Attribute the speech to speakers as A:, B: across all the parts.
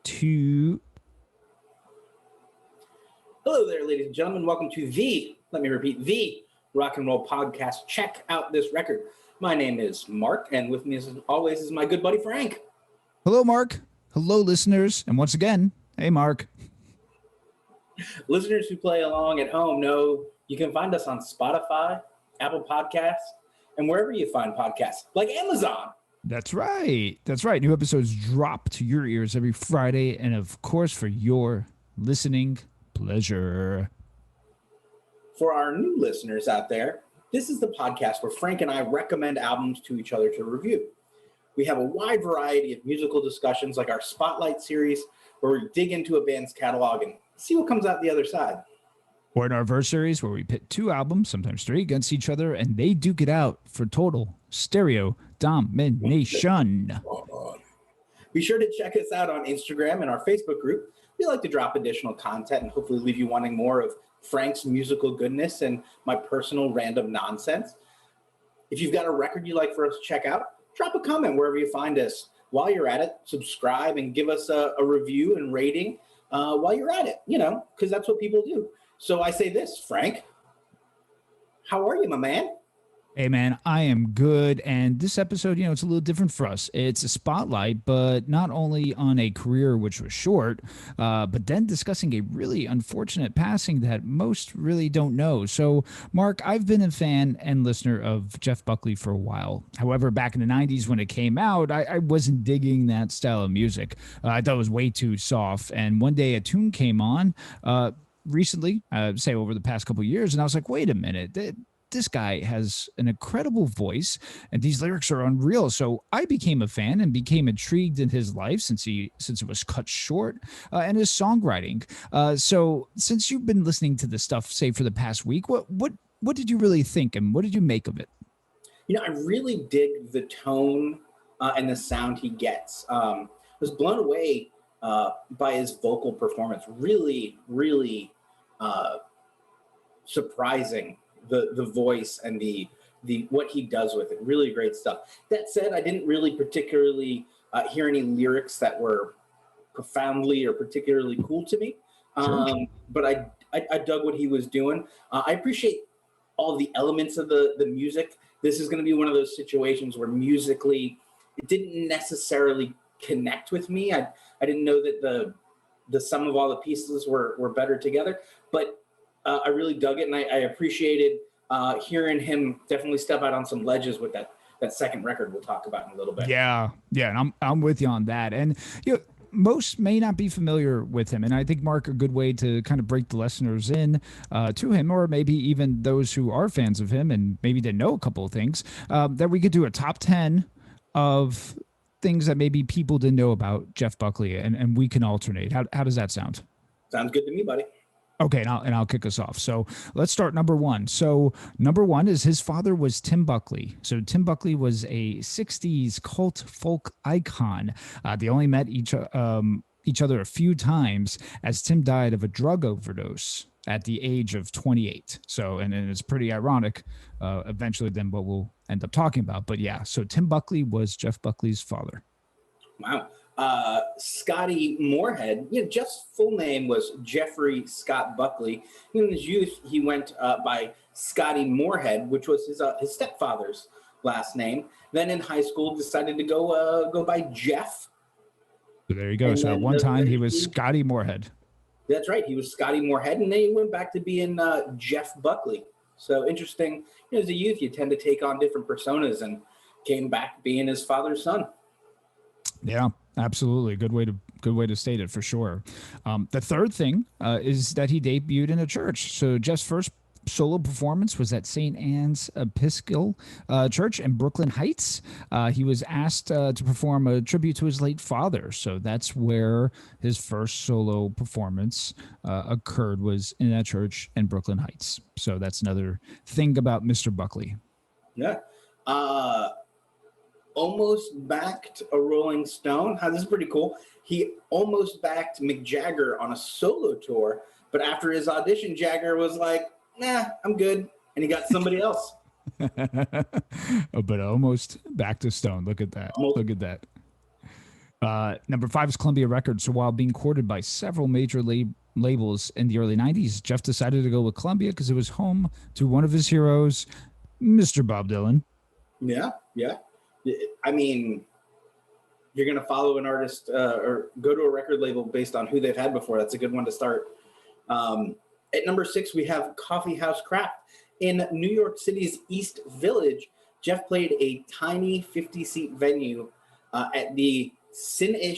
A: 2.
B: Hello there, ladies and gentlemen. Welcome to the rock and roll podcast. Check out this record. My name is Mark, and with me as always is my good buddy Frank.
A: Hello, Mark. Hello, listeners. And once again, hey, Mark.
B: Listeners who play along at home know you can find us on Spotify, Apple Podcasts, and wherever you find podcasts, like Amazon.
A: That's right. That's right. New episodes drop to your ears every Friday, and of course, for your listening pleasure.
B: For our new listeners out there, this is the podcast where Frank and I recommend albums to each other to review. We have a wide variety of musical discussions like our Spotlight series, where we dig into a band's catalog and see what comes out the other side.
A: Or in our Verse series, where we pit 2 albums, sometimes 3, against each other, and they duke it out for total stereo domination.
B: Be sure to check us out on Instagram and our Facebook group. We like to drop additional content and hopefully leave you wanting more of Frank's musical goodness and my personal random nonsense. If you've got a record you'd like for us to check out, drop a comment wherever you find us. While you're at it, subscribe and give us a review and rating while you're at it, because that's what people do. So I say this, Frank, how are you, my man?
A: Hey, man, I am good. And this episode, it's a little different for us. It's a spotlight, but not only on a career which was short, but then discussing a really unfortunate passing that most really don't know. So, Mark, I've been a fan and listener of Jeff Buckley for a while. However, back in the 90s when it came out, I wasn't digging that style of music. I thought it was way too soft. And one day a tune came on recently, say over the past couple of years, and I was like, wait a minute. This guy has an incredible voice and these lyrics are unreal. So I became a fan and became intrigued in his life since it was cut short and his songwriting. So since you've been listening to this stuff, say for the past week, what did you really think and what did you make of it?
B: I really dig the tone and the sound he gets. I was blown away by his vocal performance. Really, really surprising. The voice and the what he does with it. Really great stuff. That said, I didn't really particularly hear any lyrics that were profoundly or particularly cool to me.
A: Sure.
B: But I dug what he was doing. I appreciate all the elements of the music. This is going to be one of those situations where musically it didn't necessarily connect with me. I didn't know that the sum of all the pieces were better together, but I really dug it, and I appreciated hearing him definitely step out on some ledges with that second record we'll talk about in a little bit.
A: Yeah, and I'm with you on that. And most may not be familiar with him, and I think, Mark, a good way to kind of break the listeners in to him, or maybe even those who are fans of him and maybe they know a couple of things, that we could do a top 10 of things that maybe people didn't know about Jeff Buckley, and we can alternate. How does that sound?
B: Sounds good to me, buddy.
A: Okay, and I'll kick us off. So let's start number 1. So number 1 is his father was Tim Buckley. So Tim Buckley was a 60s cult folk icon. They only met each other a few times as Tim died of a drug overdose at the age of 28. So, and it's pretty ironic eventually then what we'll end up talking about. But yeah, so Tim Buckley was Jeff Buckley's father.
B: Wow. Scotty Moorhead, Jeff's full name was Jeffrey Scott Buckley. In his youth, he went by Scotty Moorhead, which was his stepfather's last name. Then in high school, decided to go by Jeff.
A: So there you go. So at one time, he was Scotty Moorhead.
B: That's right. He was Scotty Moorhead, and then he went back to being Jeff Buckley. So interesting. As a youth, you tend to take on different personas, and came back being his father's son.
A: Yeah, absolutely. Good way to state it for sure. The third thing is that he debuted in a church. So Jeff's first solo performance was at St. Anne's Episcopal Church in Brooklyn Heights. He was asked to perform a tribute to his late father. So that's where his first solo performance occurred, was in that church in Brooklyn Heights. So that's another thing about Mr. Buckley.
B: Yeah. Almost backed a Rolling Stone. This is pretty cool. He almost backed Mick Jagger on a solo tour, but after his audition, Jagger was like, nah, I'm good. And he got somebody else.
A: But almost backed to Stone. Look at that. Look at that. Number 5 is Columbia Records. So while being courted by several major labels in the early 90s, Jeff decided to go with Columbia because it was home to one of his heroes, Mr. Bob Dylan.
B: Yeah, yeah. I mean, you're going to follow an artist or go to a record label based on who they've had before. That's a good one to start. At number 6, we have Coffee House Craft. In New York City's East Village, Jeff played a tiny 50-seat venue at the Sin-E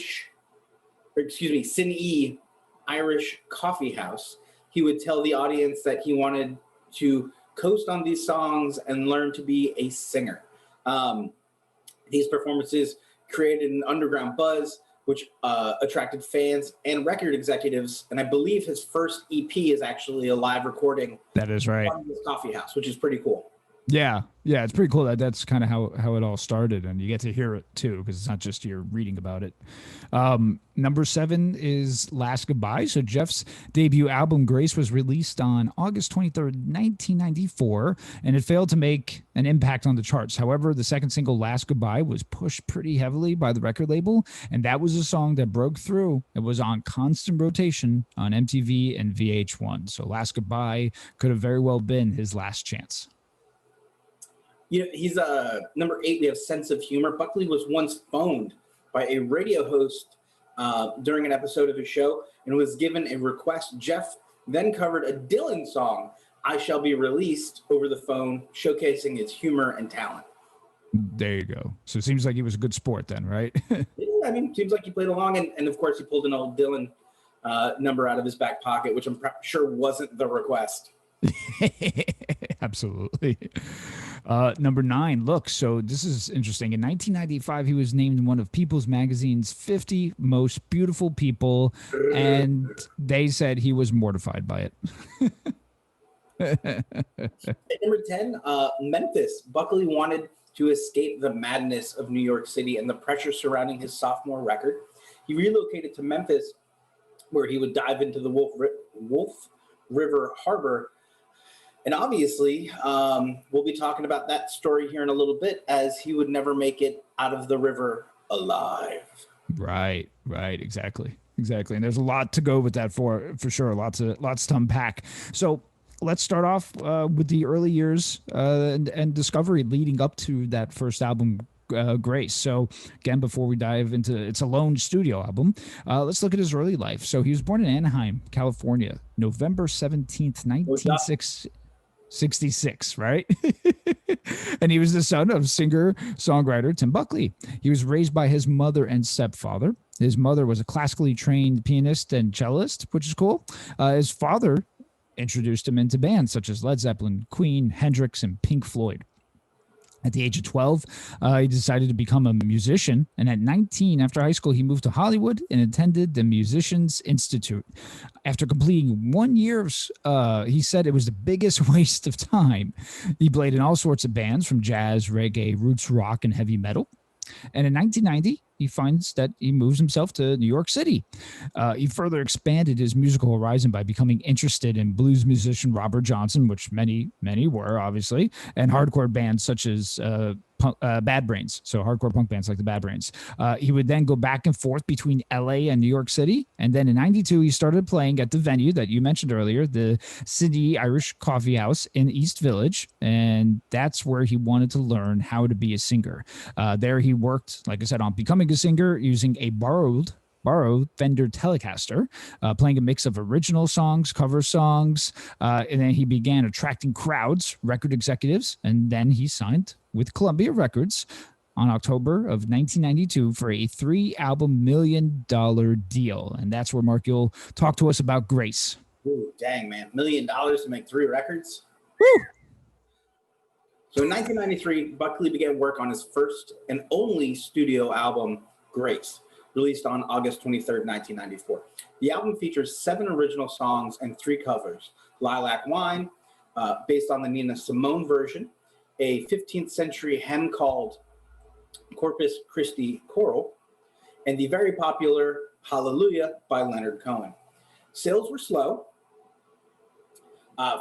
B: Irish Coffee House. He would tell the audience that he wanted to coast on these songs and learn to be a singer. These performances created an underground buzz, which attracted fans and record executives. And I believe his first EP is actually a live recording.
A: That is right.
B: From this coffee house, which is pretty cool.
A: Yeah, it's pretty cool that's kind of how it all started, and you get to hear it too because it's not just you're reading about it. Number 7 is Last Goodbye. So Jeff's debut album Grace was released on August 23rd, 1994, and it failed to make an impact on the charts. However, the second single Last Goodbye was pushed pretty heavily by the record label, and that was a song that broke through. It was on constant rotation on MTV and VH1. So Last Goodbye could have very well been his last chance.
B: You know, he's number 8. We have Sense of Humor. Buckley was once phoned by a radio host during an episode of his show and was given a request. Jeff then covered a Dylan song, I Shall Be Released, over the phone, showcasing his humor and talent.
A: There you go. So it seems like he was a good sport then, right?
B: Yeah, I mean, seems like he played along. And of course, he pulled an old Dylan number out of his back pocket, which I'm sure wasn't the request.
A: Absolutely. Number 9, look, so this is interesting. In 1995, he was named one of People's Magazine's 50 most beautiful people, and they said he was mortified by it.
B: At number 10, Memphis. Buckley wanted to escape the madness of New York City and the pressure surrounding his sophomore record. He relocated to Memphis, where he would dive into the Wolf River Harbor. And obviously, we'll be talking about that story here in a little bit, as he would never make it out of the river alive.
A: Right, exactly. And there's a lot to go with that for sure. Lots to unpack. So let's start off with the early years and discovery leading up to that first album, Grace. So again, before we dive into it's a lone studio album, let's look at his early life. So he was born in Anaheim, California, November 17th, 1966, right? And he was the son of singer-songwriter Tim Buckley. He was raised by his mother and stepfather. His mother was a classically trained pianist and cellist, which is cool. His father introduced him into bands such as Led Zeppelin, Queen, Hendrix, and Pink Floyd. At the age of 12, he decided to become a musician. And at 19, after high school, he moved to Hollywood and attended the Musicians Institute. After completing 1 year, he said it was the biggest waste of time. He played in all sorts of bands, from jazz, reggae, roots rock, and heavy metal. And in 1990, he finds that he moves himself to New York City. He further expanded his musical horizon by becoming interested in blues musician Robert Johnson, which many were, obviously, and hardcore bands such as Bad Brains, so hardcore punk bands like the Bad Brains. He would then go back and forth between LA and New York City. And then in 92, he started playing at the venue that you mentioned earlier, the Sin-E Irish Coffee House in East Village. And that's where he wanted to learn how to be a singer. There he worked, like I said, on becoming a singer using a borrowed Fender Telecaster, playing a mix of original songs, cover songs, and then he began attracting crowds, record executives, and then he signed with Columbia Records on October of 1992 for a 3-album $1 million deal. And that's where, Mark, you'll talk to us about Grace.
B: Ooh, dang, man. $1 million to make 3 records?
A: Woo!
B: So in 1993, Buckley began work on his first and only studio album, Grace, released on August 23rd, 1994. The album features 7 original songs and 3 covers: Lilac Wine, based on the Nina Simone version, a 15th century hymn called Corpus Christi Choral, and the very popular Hallelujah by Leonard Cohen. Sales were slow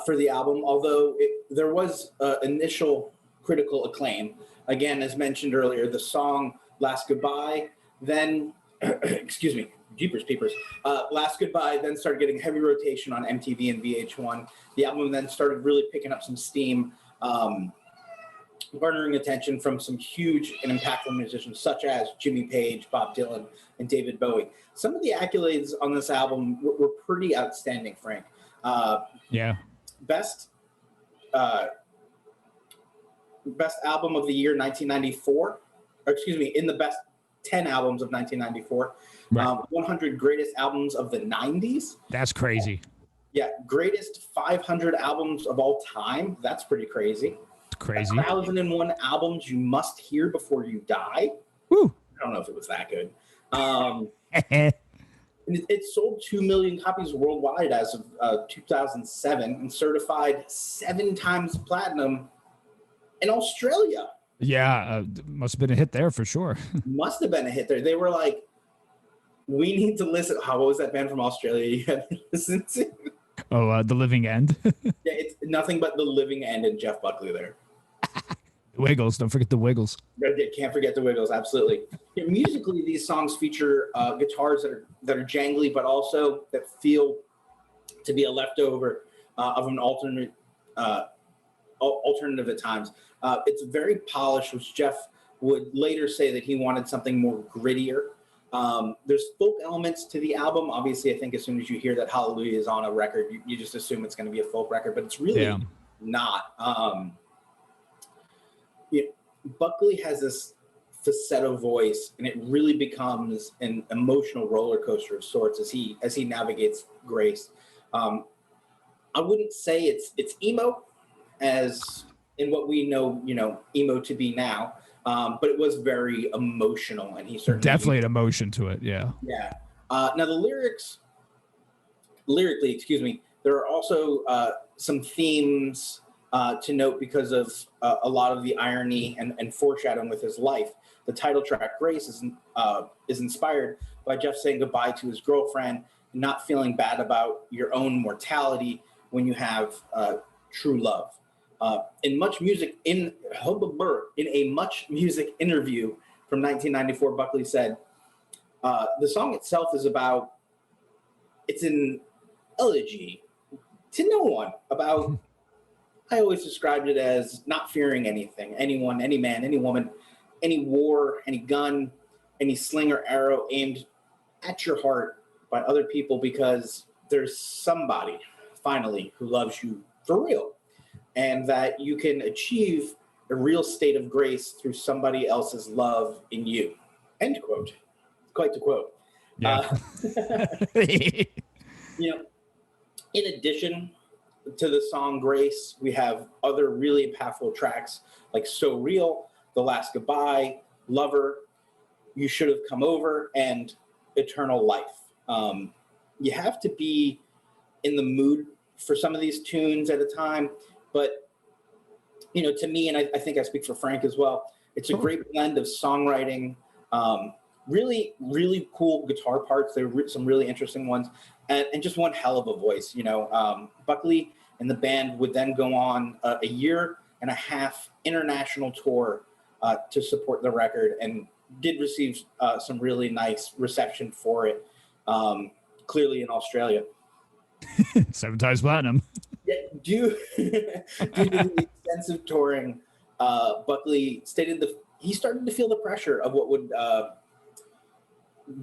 B: for the album, although there was initial critical acclaim. Again, as mentioned earlier, the song Last Goodbye then excuse me, Jeepers Peepers. Last Goodbye then started getting heavy rotation on MTV and VH1. The album then started really picking up some steam, garnering attention from some huge and impactful musicians such as Jimmy Page, Bob Dylan, and David Bowie. Some of the accolades on this album were pretty outstanding, Frank. Best album of the year, 1994. Or excuse me, in the best 10 albums of 1994.
A: Right.
B: 100 greatest albums of the 90s.
A: That's crazy.
B: Yeah, greatest 500 albums of all time. That's pretty crazy.
A: Crazy.
B: 1,001 albums you must hear before you die.
A: Woo.
B: I don't know if it was that good. It sold 2 million copies worldwide as of 2007 and certified 7 times platinum in Australia.
A: Yeah, must have been a hit there for sure.
B: Must have been a hit there. They were like, we need to listen. What was that band from Australia you had to listen to?
A: Oh, The Living End.
B: Yeah, it's nothing but The Living End and Jeff Buckley there.
A: The Wiggles. Don't forget the Wiggles.
B: Can't forget the Wiggles. Absolutely. Yeah, musically, these songs feature guitars that are jangly, but also that feel to be a leftover of an alternative at times. It's very polished, which Jeff would later say that he wanted something more grittier. There's folk elements to the album. Obviously, I think as soon as you hear that Hallelujah is on a record, you just assume it's going to be a folk record, but it's really not. Buckley has this falsetto voice, and it really becomes an emotional roller coaster of sorts as he navigates Grace. I wouldn't say it's emo, as in what we know, emo to be now. But it was very emotional, and he certainly
A: definitely an emotion to it. Yeah.
B: Yeah. Now the lyrically, excuse me, there are also some themes to note because of a lot of the irony and foreshadowing with his life. The title track "Grace" is inspired by Jeff saying goodbye to his girlfriend, not feeling bad about your own mortality when you have true love. In a Much Music interview from 1994, Buckley said, the song itself it's an elegy to no one about, I always described it as not fearing anything, anyone, any man, any woman, any war, any gun, any sling or arrow aimed at your heart by other people, because there's somebody finally who loves you for real. And that you can achieve a real state of grace through somebody else's love in you. End quote. Quite the quote.
A: Yeah.
B: In addition to the song Grace, we have other really impactful tracks like So Real, The Last Goodbye, Lover, You Should Have Come Over, and Eternal Life. You have to be in the mood for some of these tunes at a time. But, to me, and I think I speak for Frank as well, it's a great blend of songwriting, really, really cool guitar parts. There are some really interesting ones, and just one hell of a voice. Buckley and the band would then go on a 1.5-year international tour to support the record, and did receive some really nice reception for it, clearly in Australia.
A: 7 times platinum.
B: Yeah, due to the extensive touring, Buckley stated he started to feel the pressure of what would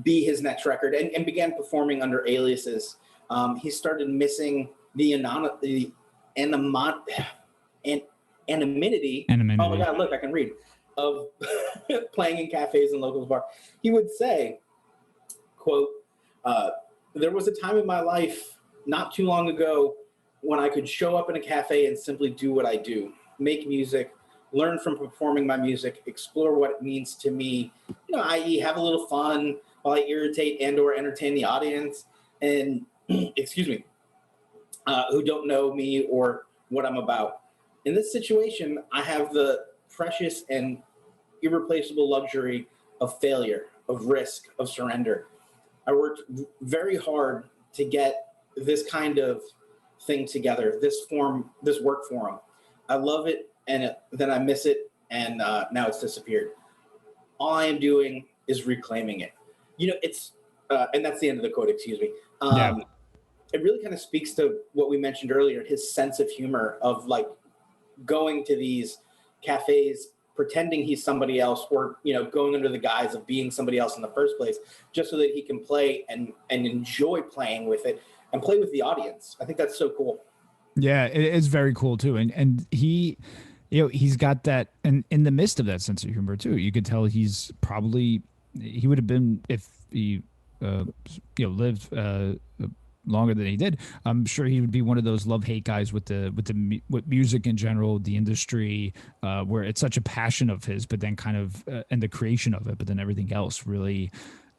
B: be his next record, and began performing under aliases. He started missing the anonymity. Oh my God! Look, I can read. Of playing in cafes and locals bar. He would say, "Quote: There was a time in my life not too long ago when I could show up in a cafe and simply do what I do, make music, learn from performing my music, explore what it means to me, i.e. have a little fun while I irritate and or entertain the audience, and excuse me, who don't know me or what I'm about. In this situation, I have the precious and irreplaceable luxury of failure, of risk, of surrender. I worked very hard to get this kind of thing together, this work forum. I love it, and then I miss it, and now it's disappeared. All I am doing is reclaiming it." It's and that's the end of the quote. Excuse me.
A: Yeah.
B: It really kind of speaks to what we mentioned earlier, his sense of humor of like going to these cafes, pretending he's somebody else, or going under the guise of being somebody else in the first place, just so that he can play and enjoy playing with it and play with the audience. I think that's so cool.
A: Yeah, it's very cool too, and he, he's got that, and in the midst of that sense of humor too, you could tell he would have been if he, uh, lived longer than he did. I'm sure he would be one of those love hate guys with music in general, the industry, where it's such a passion of his, but then kind of and the creation of it, but then everything else really,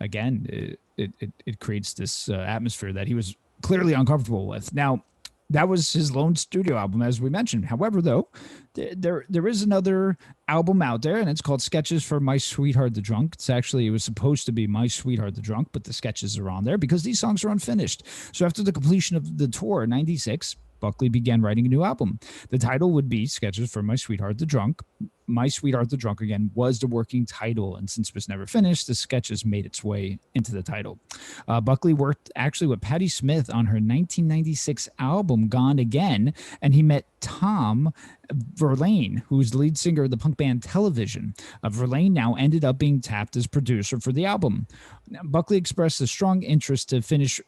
A: again, it creates this atmosphere that he was clearly uncomfortable with. Now, that was his lone studio album, as we mentioned. However, though, there is another album out there, and it's called Sketches for My Sweetheart the Drunk. It was supposed to be My Sweetheart the Drunk, but the sketches are on there because these songs are unfinished. So after the completion of the tour in '96, Buckley began writing a new album. The title would be Sketches for My Sweetheart the Drunk. My Sweetheart the Drunk, again, was the working title, and since it was never finished, the sketches made its way into the title. Buckley worked actually with Patti Smith on her 1996 album Gone Again, and he met Tom Verlaine, who's the lead singer of the punk band Television. Verlaine now ended up being tapped as producer for the album. Now, Buckley expressed a strong interest to finish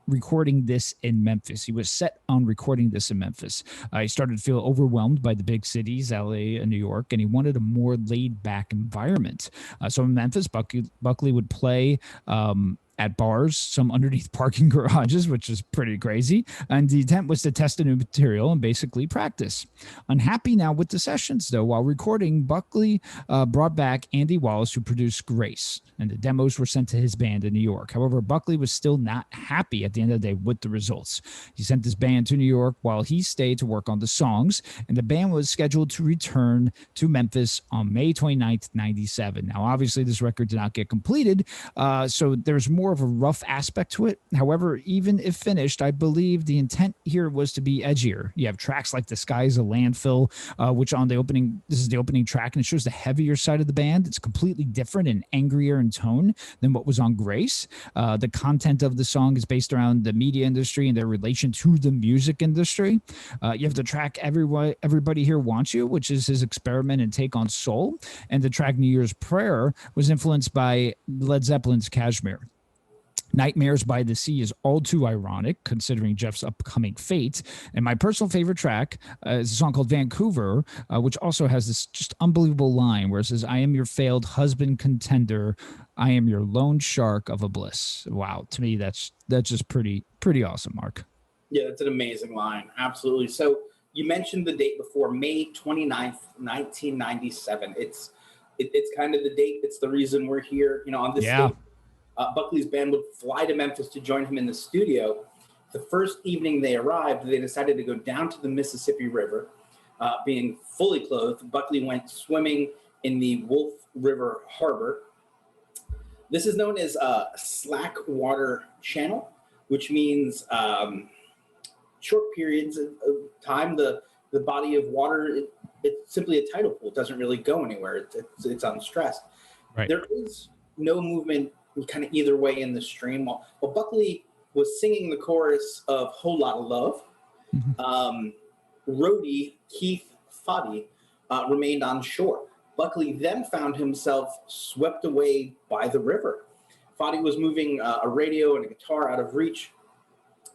A: recording this in Memphis. He was set on recording this in Memphis. He started to feel overwhelmed by the big cities, LA and New York, and he wanted a more laid back environment. So in Memphis, Buckley would play at bars, some underneath parking garages, which is pretty crazy. And the intent was to test the new material and basically practice. Unhappy now with the sessions, though, while recording, Buckley brought back Andy Wallace, who produced Grace, and the demos were sent to his band in New York. However, Buckley was still not happy at the end of the day with the results. He sent his band to New York while he stayed to work on the songs, and the band was scheduled to return to Memphis on May 29th, 97. Now, obviously, this record did not get completed, so there's more of a rough aspect to it. However, even if finished, I believe the intent here was to be edgier. You have tracks like The Sky's a Landfill, which this is the opening track, and it shows the heavier side of the band. It's completely different and angrier in tone than what was on Grace. The content of the song is based around the media industry and their relation to the music industry. You have the track Everybody Here Wants You, which is his experiment and take on soul. And the track New Year's Prayer was influenced by Led Zeppelin's Kashmir. Nightmares by the Sea is all too ironic considering Jeff's upcoming fate. And my personal favorite track is a song called Vancouver, which also has this just unbelievable line where it says, I am your failed husband contender. I am your lone shark of a bliss. Wow. To me, that's just pretty awesome, Mark.
B: Yeah, that's an amazing line. Absolutely. So you mentioned the date before, May 29th, 1997. It's kind of the date. It's the reason we're here, on this date. Buckley's band would fly to Memphis to join him in the studio. The first evening they arrived, they decided to go down to the Mississippi River. Being fully clothed, Buckley went swimming in the Wolf River Harbor. This is known as a slack water channel, which means short periods of time, the body of water, it's simply a tidal pool. It doesn't really go anywhere. It's unstressed.
A: Right.
B: There is no movement kind of either way in the stream. While Buckley was singing the chorus of Whole Lotta Love, roadie Keith Foddy remained on shore. Buckley then found himself swept away by the river. Foddy was moving a radio and a guitar out of reach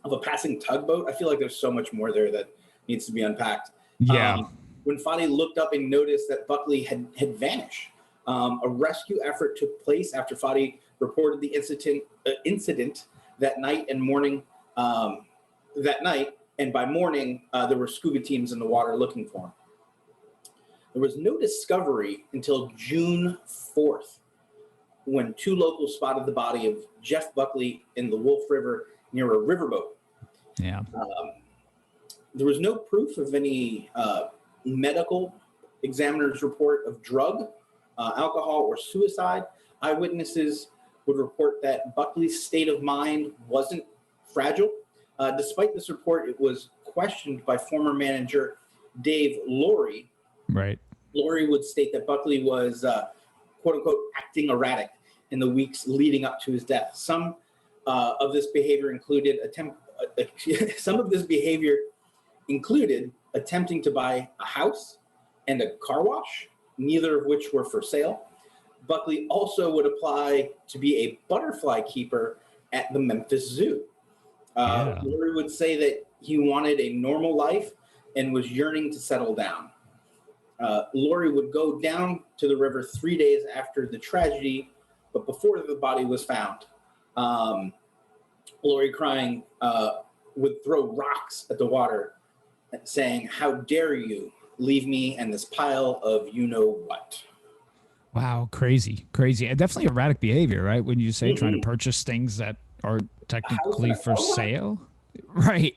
B: of a passing tugboat. I feel like there's so much more there that needs to be unpacked.
A: Yeah.
B: When Foddy looked up and noticed that Buckley had vanished, a rescue effort took place after Foddy reported the incident that night, and by morning, there were scuba teams in the water looking for him. There was no discovery until June 4th, when two locals spotted the body of Jeff Buckley in the Wolf River near a riverboat.
A: Yeah.
B: There was no proof of any medical examiner's report of drug, alcohol, or suicide. Eyewitnesses would report that Buckley's state of mind wasn't fragile. Despite this report, it was questioned by former manager Dave Laurie.
A: Right.
B: Laurie would state that Buckley was, quote unquote, acting erratic in the weeks leading up to his death. Some of this behavior included attempting to buy a house and a car wash, neither of which were for sale. Buckley also would apply to be a butterfly keeper at the Memphis Zoo. Laurie would say that he wanted a normal life and was yearning to settle down. Laurie would go down to the river 3 days after the tragedy, but before the body was found. Laurie, crying, would throw rocks at the water, saying, "How dare you leave me and this pile of you-know-what."
A: Wow, crazy. And definitely erratic behavior, right? When you say trying to purchase things that are technically for sale. Right.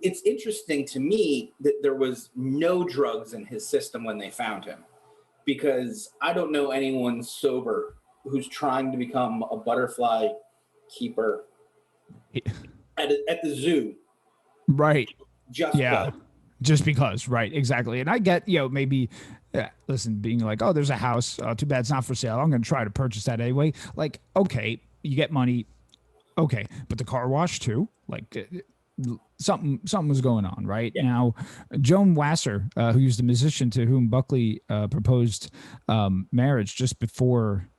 B: It's interesting to me that there was no drugs in his system when they found him, because I don't know anyone sober who's trying to become a butterfly keeper at the zoo.
A: Right.
B: Just
A: because. Right. Exactly. And I get, maybe, listen, being like, oh, there's a house. Too bad it's not for sale. I'm going to try to purchase that anyway. Like, okay, you get money. Okay. But the car wash too. Like, something was going on, right? Yeah. Now, Joan Wasser, who was the musician to whom Buckley proposed marriage just before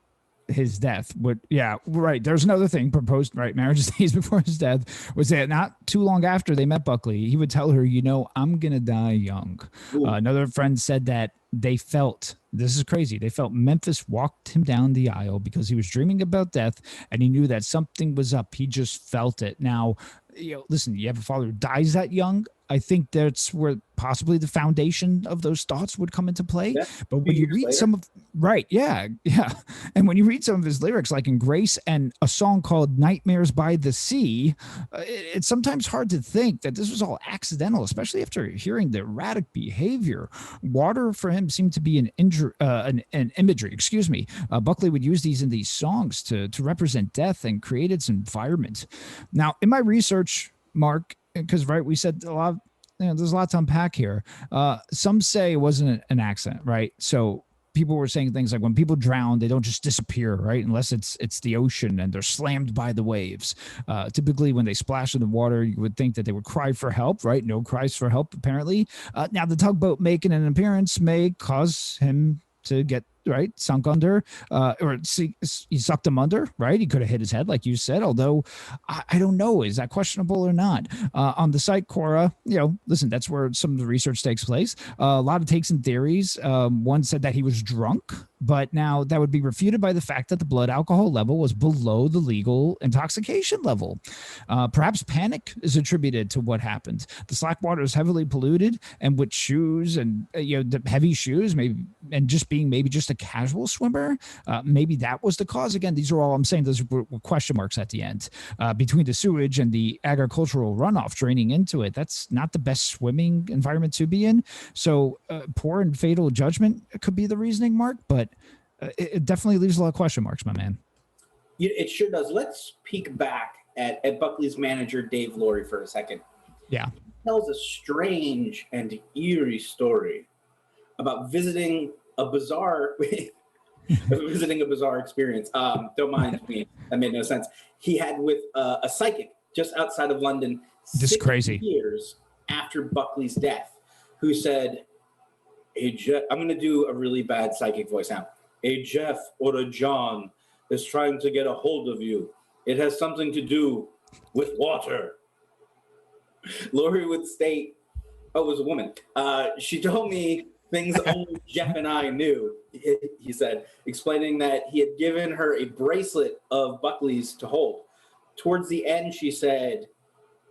A: his death, there's another thing, proposed marriage days before his death, was that not too long after they met Buckley, he would tell her, I'm gonna die young. Another friend said that they felt, this is crazy, they felt Memphis walked him down the aisle because he was dreaming about death and he knew that something was up. He just felt it. Now, listen, you have a father who dies that young. I think that's where possibly the foundation of those thoughts would come into play. Yeah. But when you read some of, and when you read some of his lyrics, like in Grace and a song called Nightmares by the Sea, it's sometimes hard to think that this was all accidental, especially after hearing the erratic behavior. Water for him seemed to be an imagery. Buckley would use these in these songs to represent death and create its environment. Now, in my research, Mark, because we said a lot, there's a lot to unpack here. Some say it wasn't an accident, right? So people were saying things like when people drown, they don't just disappear, right? Unless it's the ocean and they're slammed by the waves. Typically, when they splash in the water, you would think that they would cry for help, right? No cries for help, apparently. Now, the tugboat making an appearance may cause him to get sunk under, he sucked him under, right? He could have hit his head, like you said, although I don't know, is that questionable or not? On the site Quora, listen, that's where some of the research takes place. A lot of takes and theories. One said that he was drunk, but now that would be refuted by the fact that the blood alcohol level was below the legal intoxication level. Perhaps panic is attributed to what happened. The slack water is heavily polluted, and with shoes and the heavy shoes, maybe, and just being maybe just a casual swimmer, maybe that was the cause. Again, these are all I'm saying, those were question marks at the end. Between the sewage and the agricultural runoff draining into it, that's not the best swimming environment to be in. So poor and fatal judgment could be the reasoning, Mark, but it definitely leaves a lot of question marks, my man.
B: It sure does. Let's peek back at Buckley's manager, Dave Laurie, for a second.
A: Yeah.
B: He tells a strange and eerie story about visiting a bizarre experience. Don't mind me. That made no sense. He had with a psychic just outside of London.
A: This is crazy.
B: Years after Buckley's death, who said, "Hey Jeff," I'm going to do a really bad psychic voice now. "A Jeff or a John is trying to get a hold of you. It has something to do with water." Laurie would state, "Oh, it was a woman. She told me things only Jeff and I knew," he said, explaining that he had given her a bracelet of Buckley's to hold. Towards the end, she said,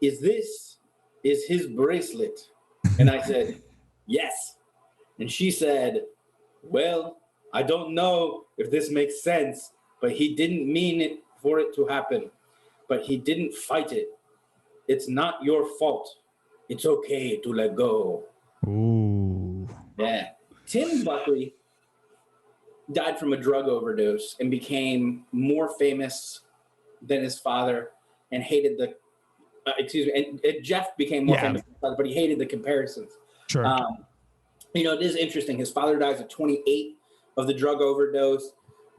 B: Is his bracelet?" And I said, "Yes." And she said, "Well, I don't know if this makes sense, but he didn't mean it for it to happen. But he didn't fight it. It's not your fault. It's okay to let go."
A: Ooh.
B: Yeah. Tim Buckley died from a drug overdose and became more famous than his father and hated the, and Jeff became more famous than his father, but he hated the comparisons.
A: Sure.
B: It is interesting. His father dies at 28 of the drug overdose.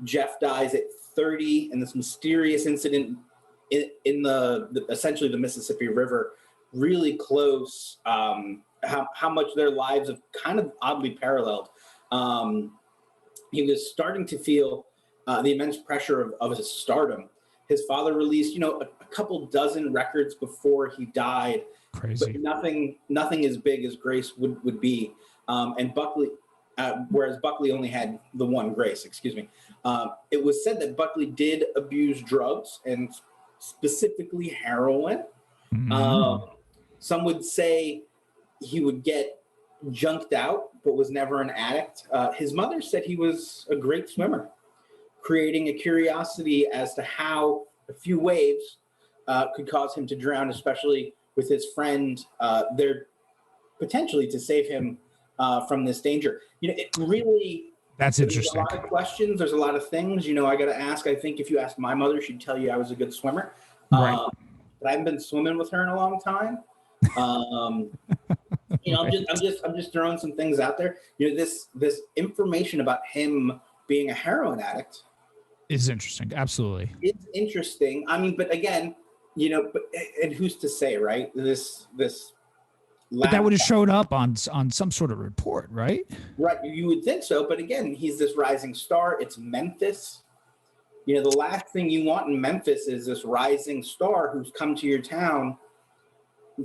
B: Jeff dies at 30 in this mysterious incident in the essentially the Mississippi River, really close. How much their lives have kind of oddly paralleled. He was starting to feel the immense pressure of his stardom. His father released, a couple dozen records before he died.
A: Crazy.
B: But nothing as big as Grace would be. And Buckley, whereas Buckley only had the one Grace, excuse me. It was said that Buckley did abuse drugs, and specifically heroin. Some would say he would get junked out, but was never an addict. His mother said he was a great swimmer, creating a curiosity as to how a few waves could cause him to drown, especially with his friend there potentially to save him from this danger. It really...
A: That's interesting.
B: There's a lot of questions. There's a lot of things, I got to ask. I think if you asked my mother, she'd tell you I was a good swimmer.
A: Right.
B: But I haven't been swimming with her in a long time. I'm just throwing some things out there. This information about him being a heroin addict
A: is interesting. Absolutely.
B: It's interesting. I mean, but again, and who's to say, right?
A: But that would have showed up on some sort of report, right?
B: Right. You would think so. But again, he's this rising star. It's Memphis. The last thing you want in Memphis is this rising star who's come to your town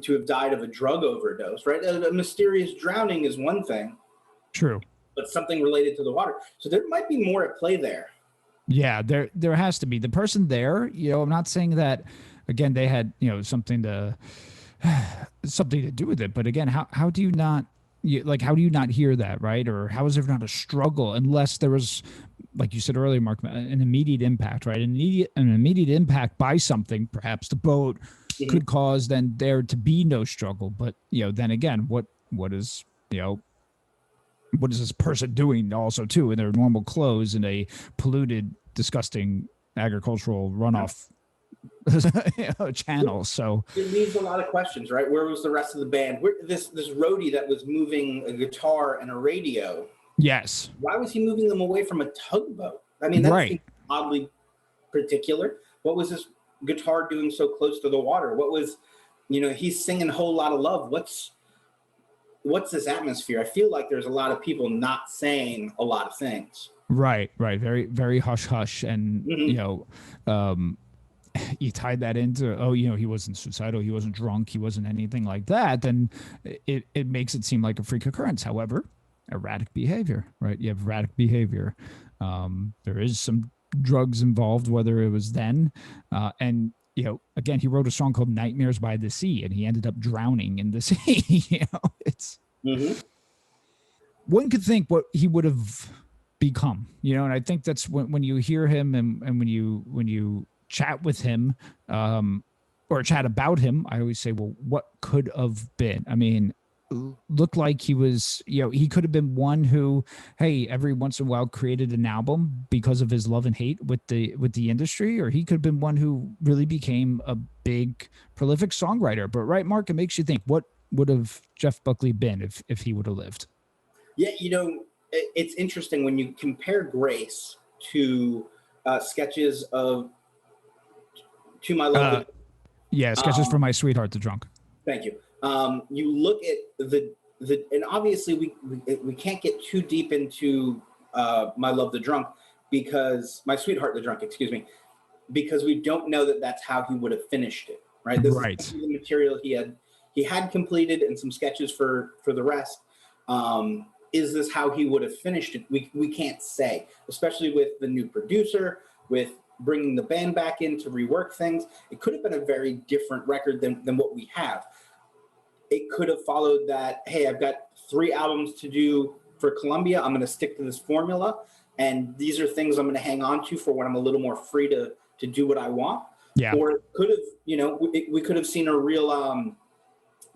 B: to have died of a drug overdose, right? A mysterious drowning is one thing.
A: True.
B: But something related to the water. So there might be more at play there.
A: Yeah, there has to be. The person there, I'm not saying that, again, they had, something to do with it. But again, how do you not hear that, right? Or how is there not a struggle unless there was, like you said earlier, Mark, an immediate impact, right? An immediate impact by something, perhaps the boat could cause then there to be no struggle. But, then again, what is this person doing also too in their normal clothes in a polluted, disgusting agricultural runoff channel? So
B: it leaves a lot of questions, right? Where was the rest of the band? This roadie that was moving a guitar and a radio?
A: Yes.
B: Why was he moving them away from a tugboat? I mean, that's right. Oddly particular. What was this guitar doing so close to the water? What was, he's singing a whole lot of love. What's this atmosphere? I feel like there's a lot of people not saying a lot of things.
A: Right. Very, very hush hush. And, you tied that into, he wasn't suicidal, he wasn't drunk, he wasn't anything like that, then it makes it seem like a freak occurrence. However, erratic behavior, right? You have erratic behavior. There is some drugs involved, whether it was then, and again, he wrote a song called Nightmares by the Sea, and he ended up drowning in the sea. It's one could think what he would have become, and I think that's when you hear him and when you chat with him, or chat about him, I always say, well, what could have been? I mean, looked like he was, he could have been one who, hey, every once in a while created an album because of his love and hate with the industry, or he could have been one who really became a big, prolific songwriter. But right, Mark, it makes you think, what would have Jeff Buckley been if he would have lived?
B: Yeah, it's interesting when you compare Grace to sketches of To My Love.
A: Sketches from My Sweetheart the Drunk.
B: Thank you. You look at the and obviously we can't get too deep into My Love the Drunk, because My Sweetheart the Drunk, excuse me, because we don't know that that's how he would have finished it, right? This is the material he had completed and some sketches for the rest. Is this how he would have finished it? We can't say, especially with the new producer, with bringing the band back in to rework things. It could have been a very different record than what we have. It could have followed that, hey, I've got 3 albums to do for Columbia. I'm going to stick to this formula, and these are things I'm going to hang on to for when I'm a little more free to do what I want.
A: Yeah.
B: Or it could have, we could have seen a real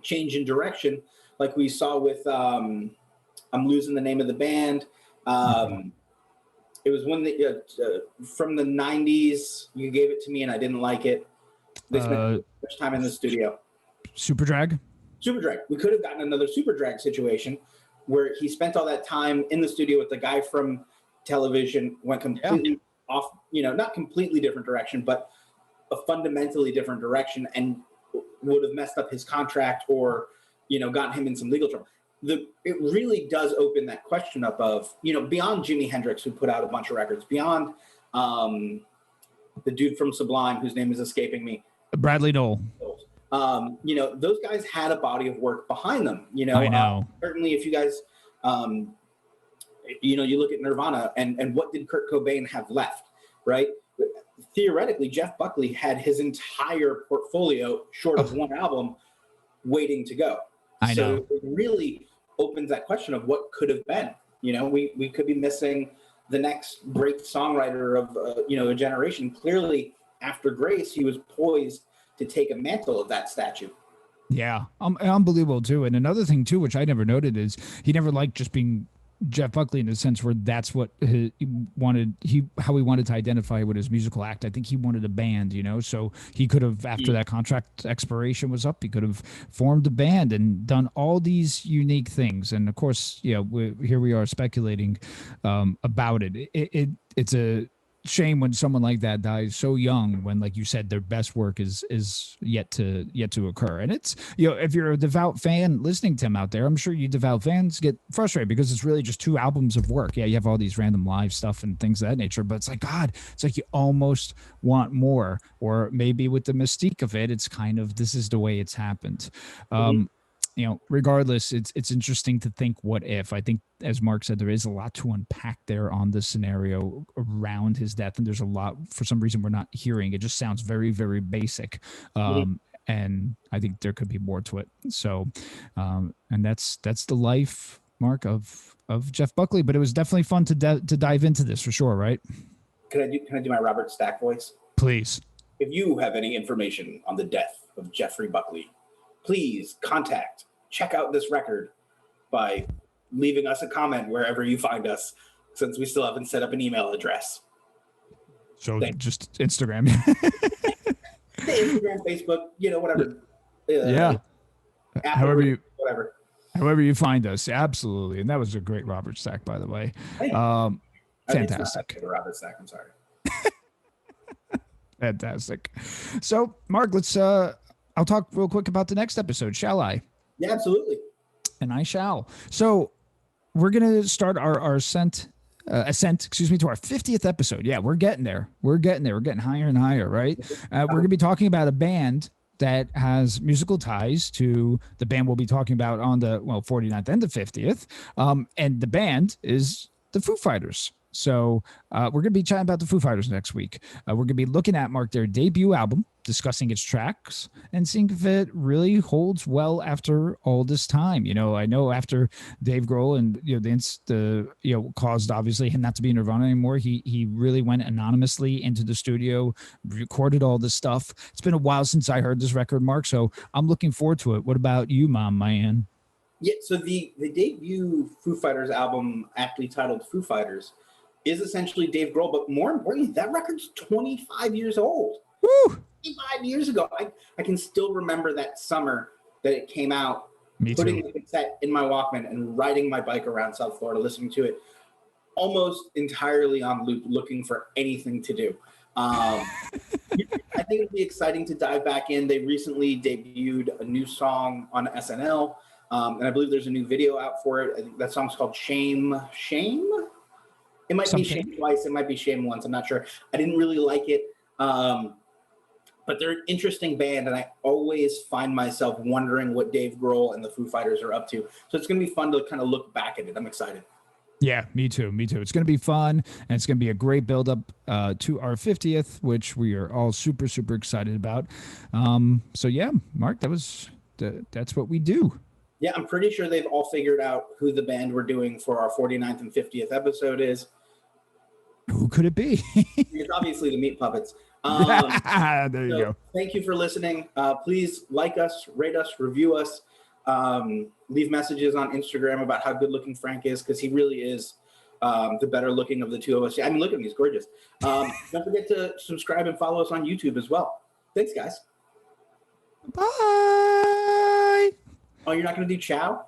B: change in direction, like we saw with, I'm losing the name of the band. It was one that from the 90s, you gave it to me and I didn't like it. They spent too much time in the studio.
A: Superdrag?
B: Superdrag. We could have gotten another Superdrag situation where he spent all that time in the studio with the guy from television, went completely off, not completely different direction, but a fundamentally different direction, and would have messed up his contract or, gotten him in some legal trouble. It really does open that question up of, beyond Jimi Hendrix, who put out a bunch of records, beyond the dude from Sublime, whose name is escaping me.
A: Bradley Noel.
B: Those guys had a body of work behind them.
A: I know.
B: Certainly, if you guys, you look at Nirvana and what did Kurt Cobain have left, right? Theoretically, Jeff Buckley had his entire portfolio, short of one album, waiting to go.
A: I know.
B: So it really opens that question of what could have been. We could be missing the next great songwriter of a generation. Clearly, after Grace, he was poised to take a mantle of that statue.
A: Yeah, unbelievable too. And another thing too, which I never noted, is he never liked just being Jeff Buckley in the sense where that's what he wanted. How he wanted to identify with his musical act. I think he wanted a band, so he could have, after that contract expiration was up, he could have formed a band and done all these unique things. And of course, here we are speculating about it. It's a shame when someone like that dies so young, when, like you said, their best work is yet to occur. And it's, if you're a devout fan listening to him out there, I'm sure you devout fans get frustrated because it's really just 2 albums of work. Yeah, you have all these random live stuff and things of that nature, but it's like, God, it's like you almost want more. Or maybe with the mystique of it, it's kind of, this is the way it's happened. Regardless, it's interesting to think what if. I think, as Mark said, there is a lot to unpack there on the scenario around his death, and there's a lot, for some reason, we're not hearing. It just sounds very, very basic, and I think there could be more to it. So, and that's the life, Mark, of Jeff Buckley. But it was definitely fun to dive into this for sure, right?
B: Can I do my Robert Stack voice?
A: Please.
B: If you have any information on the death of Jeffrey Buckley, please check out this record by leaving us a comment wherever you find us, since we still haven't set up an email address.
A: So just Instagram.
B: Instagram, Facebook, whatever.
A: Apple,
B: whatever.
A: However you find us, absolutely. And that was a great Robert Stack, by the way. Fantastic.
B: Robert Stack, I'm sorry.
A: Fantastic. So, Mark, let's I'll talk real quick about the next episode, shall I?
B: Yeah, absolutely.
A: And I shall. So we're going to start our ascent, to our 50th episode. Yeah, we're getting there. We're getting higher and higher, right? We're going to be talking about a band that has musical ties to the band we'll be talking about on the 49th and the 50th. And the band is the Foo Fighters. So we're going to be chatting about the Foo Fighters next week. We're going to be looking at, Mark, their debut album, discussing its tracks, and seeing if it really holds well after all this time. I know after Dave Grohl and the caused obviously him not to be in Nirvana anymore, he really went anonymously into the studio, recorded all this stuff. It's been a while since I heard this record, Mark, so I'm looking forward to it. What about you, man?
B: Yeah, so the debut Foo Fighters album, aptly titled Foo Fighters, is essentially Dave Grohl, but more importantly, that record's 25 years old.
A: Woo!
B: 25 years ago. I can still remember that summer that it came out, putting the cassette in my Walkman and riding my bike around South Florida, listening to it almost entirely on loop, looking for anything to do. I think it'd be exciting to dive back in. They recently debuted a new song on SNL, and I believe there's a new video out for it. I think that song's called Shame? It might be Shame Twice. It might be Shame Once. I'm not sure. I didn't really like it. But they're an interesting band, and I always find myself wondering what Dave Grohl and the Foo Fighters are up to. So it's going to be fun to kind of look back at it. I'm excited. Yeah,
A: me too. It's going to be fun, and it's going to be a great build-up to our 50th, which we are all super, super excited about. So, yeah, Mark, that's what we do.
B: Yeah, I'm pretty sure they've all figured out who the band we're doing for our 49th and 50th episode is.
A: Who could it be?
B: It's obviously the Meat Puppets.
A: There you go.
B: Thank you for listening. Please like us, rate us, review us. Leave messages on Instagram about how good looking Frank is, because he really is the better looking of the two of us. I mean, look at him, he's gorgeous. Don't forget to subscribe and follow us on YouTube as well. Thanks, guys.
A: Bye.
B: Oh, you're not going to do ciao?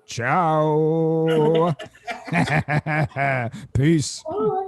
A: Ciao. Peace.
B: Bye.